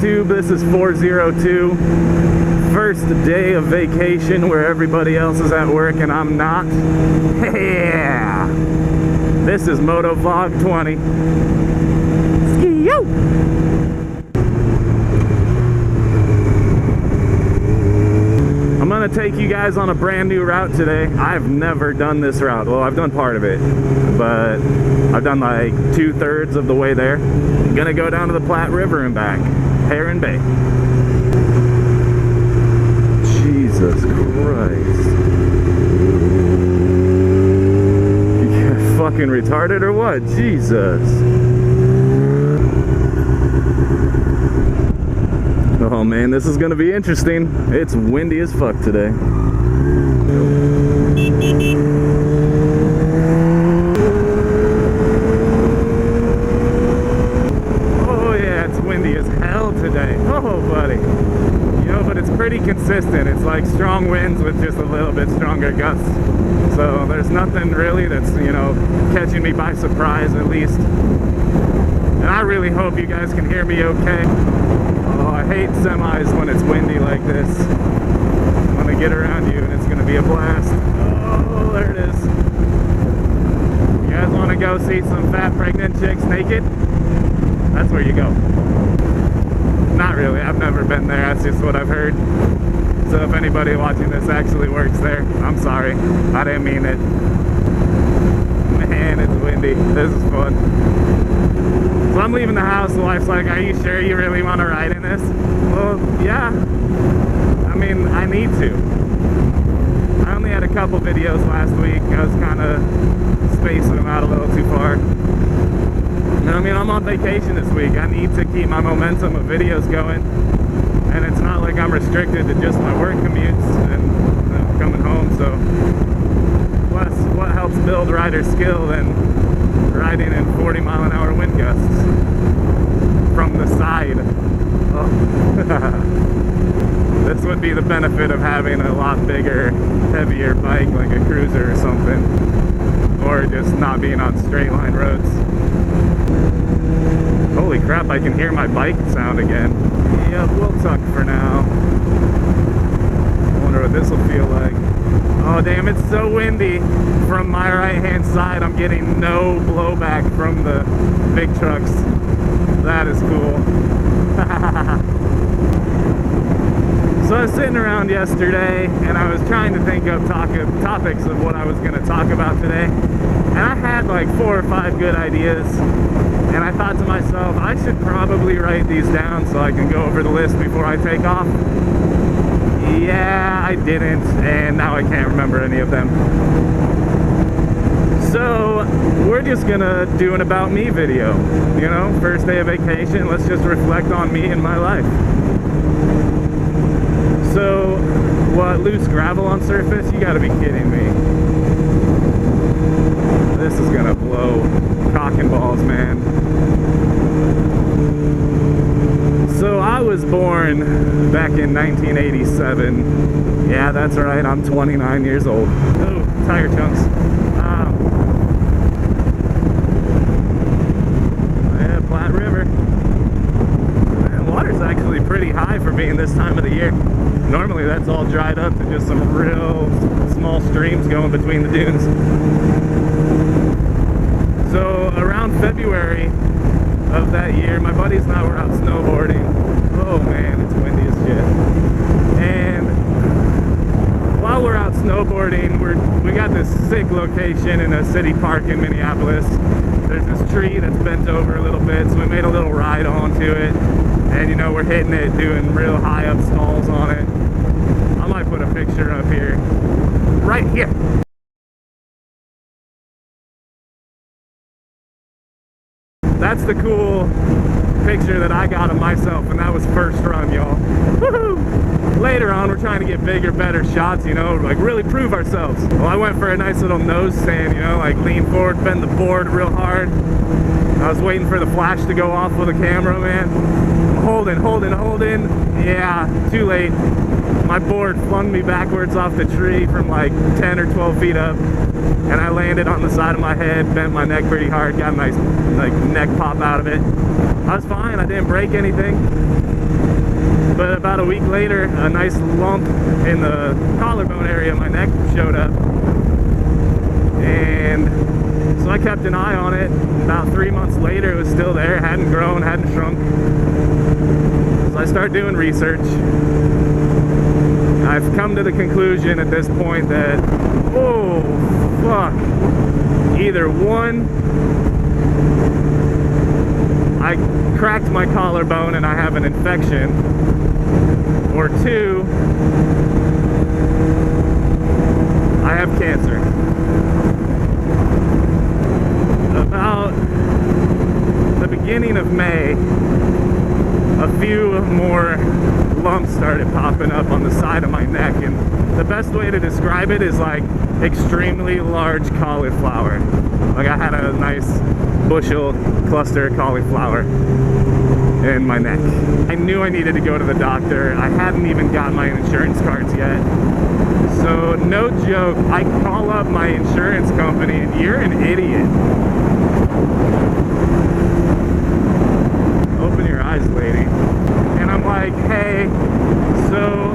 YouTube? This is 402. First day of vacation where everybody else is at work and I'm not. Yeah! This is MotoVlog 20. Ski-yo! I'm gonna take you guys on a brand new route today. I've never done this route. Well, I've done part of it, but I've done like 2/3 of the way there. I'm gonna go down to the Platte River and back. Heron Bay. Jesus Christ. You get fucking retarded or what? Jesus. Oh man, this is gonna be interesting. It's windy as fuck today. Oh yeah, it's windy as hell today. Oh buddy. You know, but it's pretty consistent. It's like strong winds with just a little bit stronger gusts. So there's nothing really that's, you know, catching me by surprise at least. And I really hope you guys can hear me okay. Oh, I hate semis when it's windy like this. I'm gonna get around you and it's gonna be a blast. Oh, there it is. You guys wanna go see some fat pregnant chicks naked? That's where you go. Not really, I've never been there, that's just what I've heard. So if anybody watching this actually works there, I'm sorry, I didn't mean it. Man, it's windy, this is fun. So I'm leaving the house, the wife's like, are you sure you really want to ride in this? Well, yeah, I mean, I need to. I only had a couple videos last week, I was kind of spacing them out a little too far. I mean, I'm on vacation this week. I need to keep my momentum of videos going. And it's not like I'm restricted to just my work commutes and coming home. So, plus, what helps build rider skill than riding in 40-mile-an-hour wind gusts from the side? Oh. This would be the benefit of having a lot bigger, heavier bike like a cruiser or something. Or just not being on straight line roads. Holy crap, I can hear my bike sound again. Yep, we'll tuck for now. I wonder what this will feel like. Oh damn, it's so windy. From my right hand side, I'm getting no blowback from the big trucks. That is cool. So I was sitting around yesterday and I was trying to think of topics of what I was going to talk about today. And I had like 4 or 5 good ideas. And I thought to myself, I should probably write these down so I can go over the list before I take off. Yeah, I didn't, and now I can't remember any of them. So, we're just gonna do an about me video. You know, first day of vacation, let's just reflect on me and my life. So, what, loose gravel on surface? You gotta be kidding me. This is gonna blow cock and balls, man. So I was born back in 1987. Yeah, that's right, I'm 29 years old. Oh, tire chunks. Yeah, Platte River. Man, water's actually pretty high for being this time of the year. Normally that's all dried up to just some real small streams going between the dunes. So around February of that year, my buddies and I were out snowboarding. Oh man, it's windy as shit. And while we're out snowboarding, we got this sick location in a city park in Minneapolis. There's this tree that's bent over a little bit, so we made a little ride onto it. And you know, we're hitting it, doing real high up stalls on it. I might put a picture up here. Right here. That's the cool picture that I got of myself, and that was first run, y'all. Woohoo! Later on, we're trying to get bigger, better shots, you know, like really prove ourselves. Well, I went for a nice little nose stand, you know, like lean forward, bend the board real hard. I was waiting for the flash to go off with the camera, man. Holding. Yeah, too late. My board flung me backwards off the tree from like 10 or 12 feet up. And I landed on the side of my head, bent my neck pretty hard, got a nice like neck pop out of it. I was fine, I didn't break anything. But about a week later, a nice lump in the collarbone area of my neck showed up. And so I kept an eye on it. About 3 months later, it was still there, hadn't grown, hadn't shrunk. So I started doing research. I've come to the conclusion at this point that, oh, fuck. Either one, I cracked my collarbone and I have an infection, or two, I have cancer. About the beginning of May, a few more lumps started popping up on the side of my neck, and the best way to describe it is like extremely large cauliflower. Like I had a nice bushel cluster of cauliflower in my neck. I knew I needed to go to the doctor. I hadn't even got my insurance cards yet. So no joke, I call up my insurance company and you're an idiot. Open your eyes, lady. And I'm like, hey, so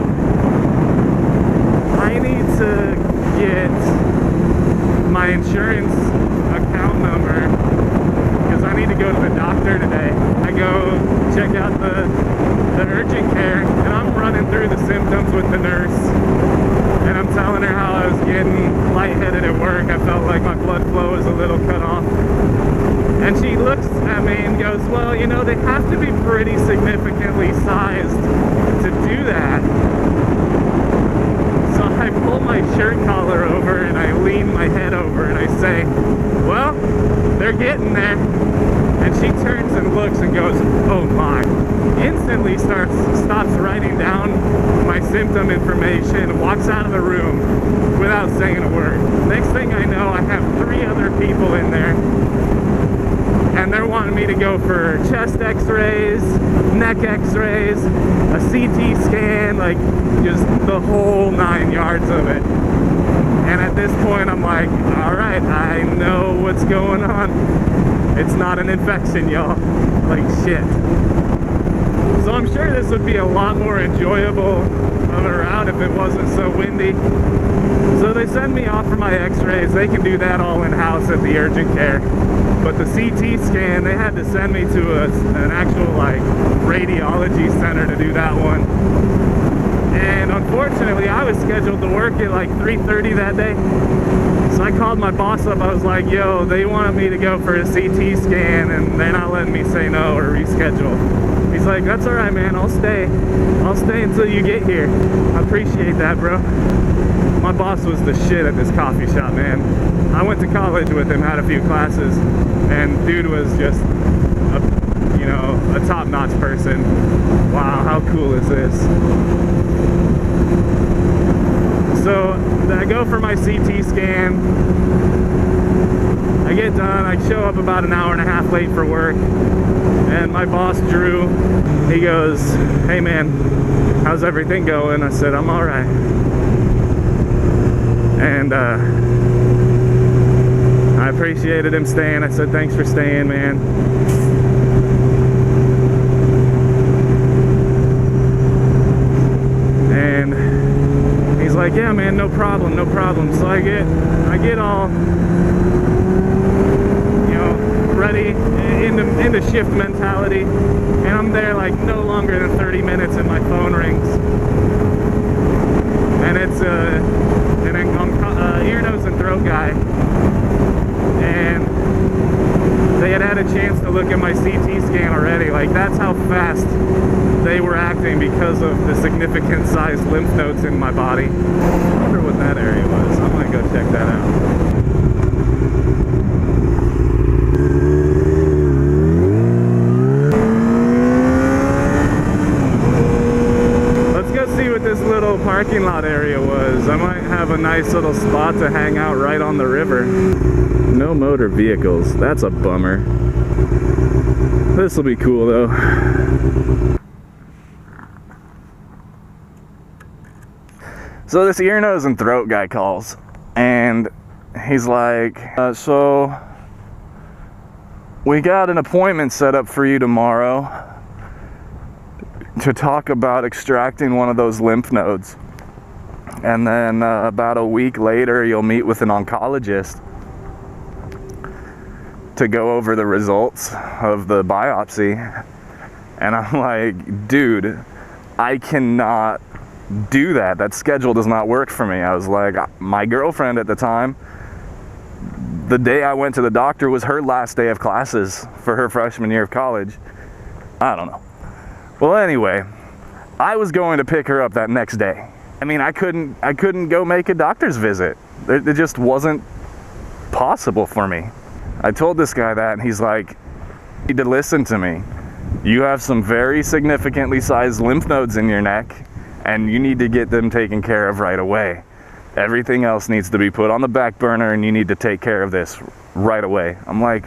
I need to get my insurance account number because I need to go to the doctor today. I go check out the urgent care and I'm running through the symptoms with the nurse. And I'm telling her how I was getting lightheaded at work. I felt like my blood flow was a little cut off. And she looks at me and goes, well, you know, they have to be pretty significantly sized to do that. So I pull my shirt collar over and I lean my head over and I say, well, they're getting there. And she turns and looks and goes, oh my. Instantly stops writing down my symptom information, walks out of the room without saying a word. Next thing I know, I have 3 other people in there. And they're wanting me to go for chest x-rays, neck x-rays, a CT scan, like just the whole 9 yards of it. And at this point, I'm like, all right, I know what's going on. It's not an infection, y'all. Like shit. So I'm sure this would be a lot more enjoyable of a route if it wasn't so windy. So they send me off for my x-rays. They can do that all in-house at the urgent care. But the CT scan, they had to send me to an actual like radiology center to do that one. And unfortunately, I was scheduled to work at like 3:30 that day. So I called my boss up. I was like, yo, they wanted me to go for a CT scan and they're not letting me say no or reschedule. He's like, that's all right, man. I'll stay until you get here. I appreciate that, bro. My boss was the shit at this coffee shop, man. I went to college with him, had a few classes, and dude was just a top-notch person. Wow, how cool is this? So I go for my CT scan. I get done. I show up about an hour and a half late for work. And my boss, Drew, he goes, hey man, how's everything going? I said, I'm all right. And I appreciated him staying. I said, thanks for staying, man. And he's like, yeah, man, no problem, no problem. So I get all, ready into shift mentality, and I'm there like no longer than 30 minutes and my phone rings. And it's an ear, nose, and throat guy. And they had a chance to look at my CT scan already. Like, that's how fast they were acting because of the significant sized lymph nodes in my body. I wonder what that area was. I might go check that out. This little parking lot area was. I might have a nice little spot to hang out right on the river. No motor vehicles. That's a bummer. This will be cool though. So this ear, nose, and throat guy calls and he's like, so we got an appointment set up for you tomorrow. to talk about extracting one of those lymph nodes. And then about a week later, you'll meet with an oncologist to go over the results of the biopsy. And I'm like, dude, I cannot do that. That schedule does not work for me. I was like, my girlfriend at the time, the day I went to the doctor was her last day of classes for her freshman year of college. I don't know. Well, anyway, I was going to pick her up that next day. I mean, I couldn't go make a doctor's visit. It just wasn't possible for me. I told this guy that, and he's like, you need to listen to me. You have some very significantly sized lymph nodes in your neck, and you need to get them taken care of right away. Everything else needs to be put on the back burner, and you need to take care of this right away. I'm like,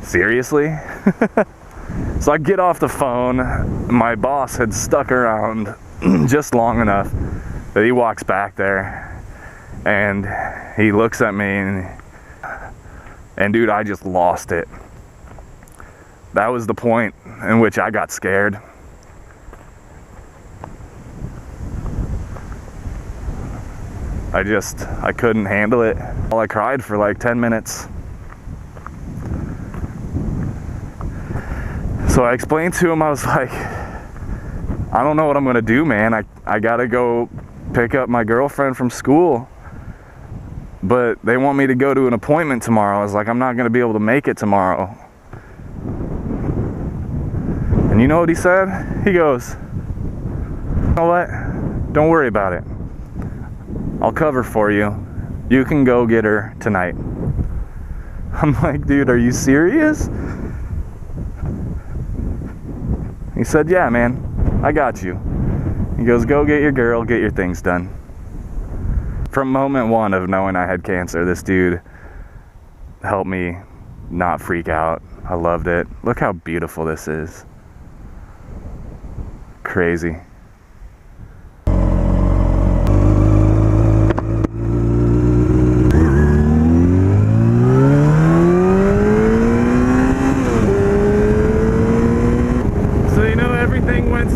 seriously? So I get off the phone. My boss had stuck around just long enough that he walks back there, and he looks at me, and dude, I just lost it. That was the point in which I got scared. I couldn't handle it. I cried for like 10 minutes. So I explained to him, I was like, I don't know what I'm gonna do, man. I gotta go pick up my girlfriend from school, but they want me to go to an appointment tomorrow. I was like, I'm not gonna be able to make it tomorrow. And you know what he said? He goes, you know what? Don't worry about it. I'll cover for you. You can go get her tonight. I'm like, dude, are you serious? He said, yeah, man, I got you. He goes, go get your girl, get your things done. From moment one of knowing I had cancer, this dude helped me not freak out. I loved it. Look how beautiful this is. Crazy.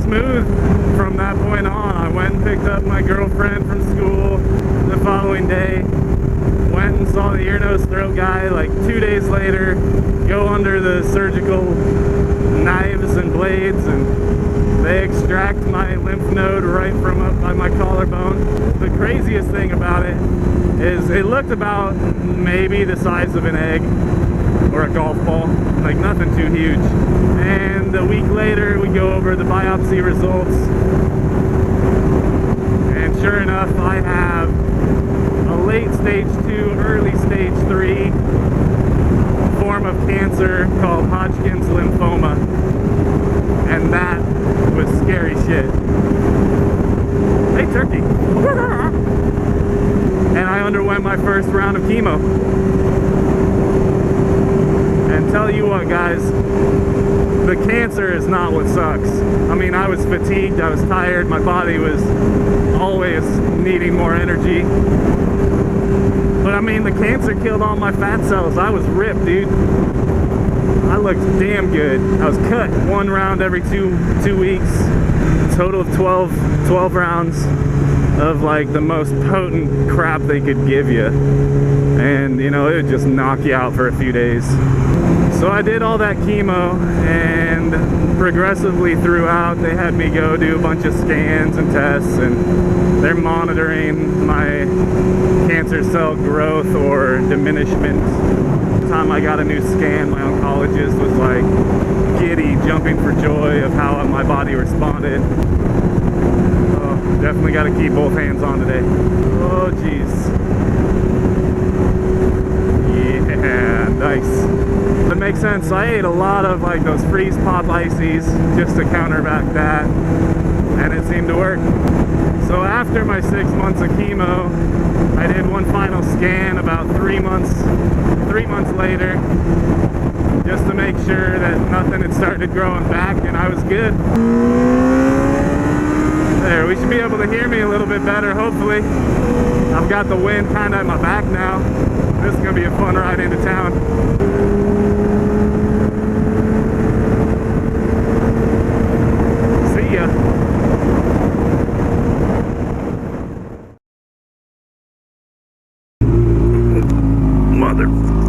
Smooth from that point on. I went and picked up my girlfriend from school the following day, went and saw the ear, nose, throat guy like 2 days later, go under the surgical knives and blades, and they extract my lymph node right from up by my collarbone. The craziest thing about it is it looked about maybe the size of an egg or a golf ball, like nothing too huge. And a week later we go over the biopsy results, and sure enough I have a late stage 2, early stage 3 form of cancer called Hodgkin's lymphoma, and that was scary shit. Hey turkey! And I underwent my first round of chemo. And tell you what, guys, the cancer is not what sucks. I mean, I was fatigued, I was tired, my body was always needing more energy. But I mean, the cancer killed all my fat cells. I was ripped, dude. I looked damn good. I was cut 1 round every two weeks. A total of 12 rounds of like the most potent crap they could give you. And you know, it would just knock you out for a few days. So I did all that chemo, and progressively throughout they had me go do a bunch of scans and tests, and they're monitoring my cancer cell growth or diminishment. The time I got a new scan, my oncologist was like giddy, jumping for joy of how my body responded. Oh, definitely got to keep both hands on today. Oh jeez. Yeah, nice. That makes sense. I ate a lot of like those freeze pop ices just to counteract that, and it seemed to work. So after my 6 months of chemo, I did one final scan about 3 months later, just to make sure that nothing had started growing back, and I was good. There, we should be able to hear me a little bit better, hopefully. I've got the wind kind of at my back now. This is going to be a fun ride into town. See mother...